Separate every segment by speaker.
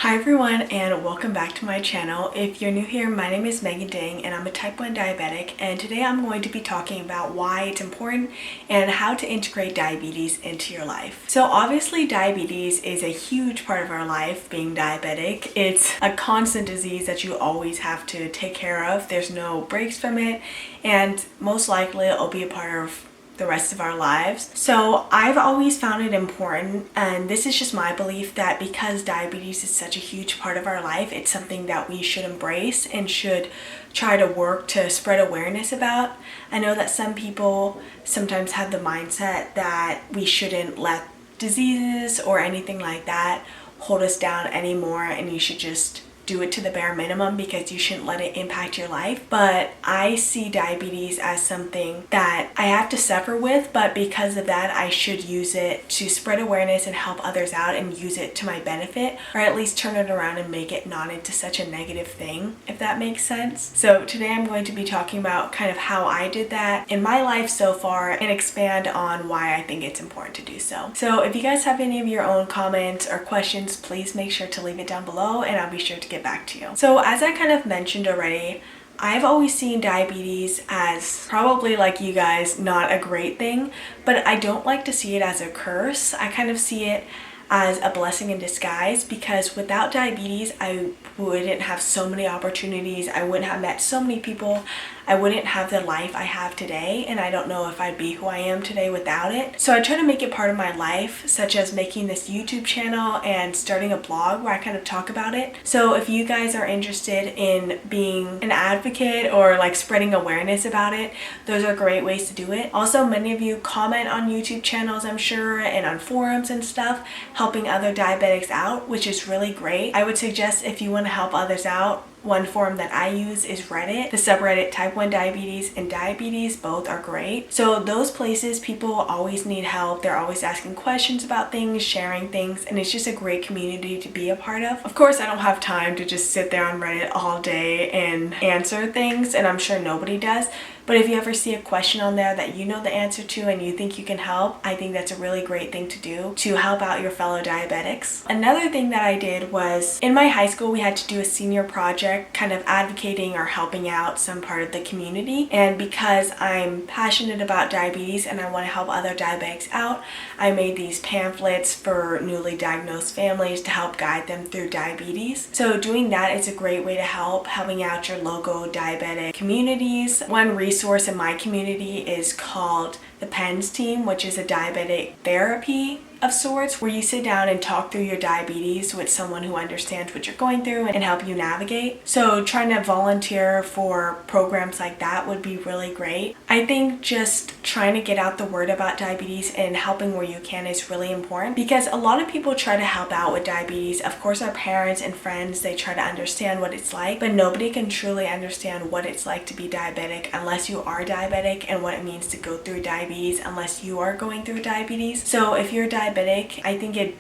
Speaker 1: Hi everyone, and welcome back to my channel. If you're new here, my name is Megan Dang and I'm a type 1 diabetic, and today I'm going to be talking about why it's important and how to integrate diabetes into your life. So obviously diabetes is a huge part of our life, being diabetic. It's a constant disease that you always have to take care of. There's no breaks from it, and most likely it'll be a part of the rest of our lives. So I've always found it important, and this is just my belief, that because diabetes is such a huge part of our life, it's something that we should embrace and should try to work to spread awareness about. I know that some people sometimes have the mindset that we shouldn't let diseases or anything like that hold us down anymore, and you should just do it to the bare minimum because you shouldn't let it impact your life. But I see diabetes as something that I have to suffer with, but because of that I should use it to spread awareness and help others out and use it to my benefit, or at least turn it around and make it not into such a negative thing, if that makes sense. So today I'm going to be talking about kind of how I did that in my life so far and expand on why I think it's important to do so. So if you guys have any of your own comments or questions, please make sure to leave it down below and I'll be sure to get back to you. So as I kind of mentioned already, I've always seen diabetes as, probably like you guys, not a great thing, but I don't like to see it as a curse. I kind of see it as a blessing in disguise, because without diabetes I wouldn't have so many opportunities, I wouldn't have met so many people, I wouldn't have the life I have today, and I don't know if I'd be who I am today without it. So I try to make it part of my life, such as making this YouTube channel and starting a blog where I kind of talk about it. So if you guys are interested in being an advocate or like spreading awareness about it, those are great ways to do it. Also, many of you comment on YouTube channels, I'm sure, and on forums and stuff, helping other diabetics out, which is really great. I would suggest, if you want to help others out, one forum that I use is Reddit. The subreddit type 1 diabetes and diabetes both are great. So those places, people always need help. They're always asking questions about things, sharing things, and it's just a great community to be a part of. Of course, I don't have time to just sit there on Reddit all day and answer things, and I'm sure nobody does. But if you ever see a question on there that you know the answer to and you think you can help, I think that's a really great thing to do to help out your fellow diabetics. Another thing that I did was, in my high school we had to do a senior project kind of advocating or helping out some part of the community, and because I'm passionate about diabetes and I want to help other diabetics out, I made these pamphlets for newly diagnosed families to help guide them through diabetes. So doing that is a great way to helping out your local diabetic communities. One resource in my community is called the PENS team, which is a diabetic therapy of sorts, where you sit down and talk through your diabetes with someone who understands what you're going through and help you navigate. So trying to volunteer for programs like that would be really great. I think just trying to get out the word about diabetes and helping where you can is really important, because a lot of people try to help out with diabetes. Of course, our parents and friends, they try to understand what it's like, but nobody can truly understand what it's like to be diabetic unless you are diabetic, and what it means to go through diabetes unless you are going through diabetes. So if you're diabetic, I think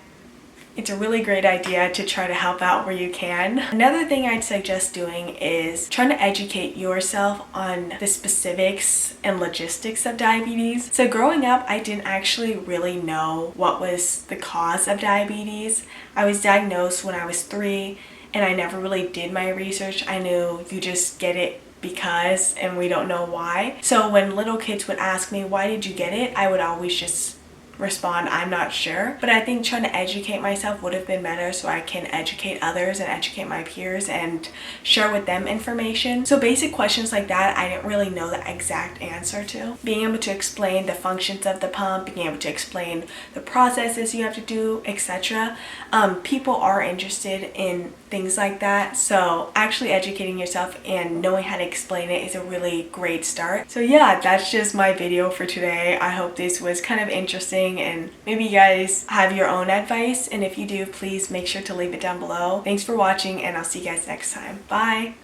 Speaker 1: it's a really great idea to try to help out where you can. Another thing I'd suggest doing is trying to educate yourself on the specifics and logistics of diabetes. So growing up, I didn't actually really know what was the cause of diabetes. I was diagnosed when I was 3, and I never really did my research. I knew you just get it because, and we don't know why. So when little kids would ask me, why did you get it? I would always just respond, I'm not sure. But I think trying to educate myself would have been better, so I can educate others and educate my peers and share with them information. So basic questions like that I didn't really know the exact answer to. Being able to explain the functions of the pump, being able to explain the processes you have to do, etc. People are interested in things like that, so actually educating yourself and knowing how to explain it is a really great start. So yeah, that's just my video for today. I hope this was kind of interesting and maybe you guys have your own advice, and if you do, please make sure to leave it down below. Thanks for watching, and I'll see you guys next time. Bye!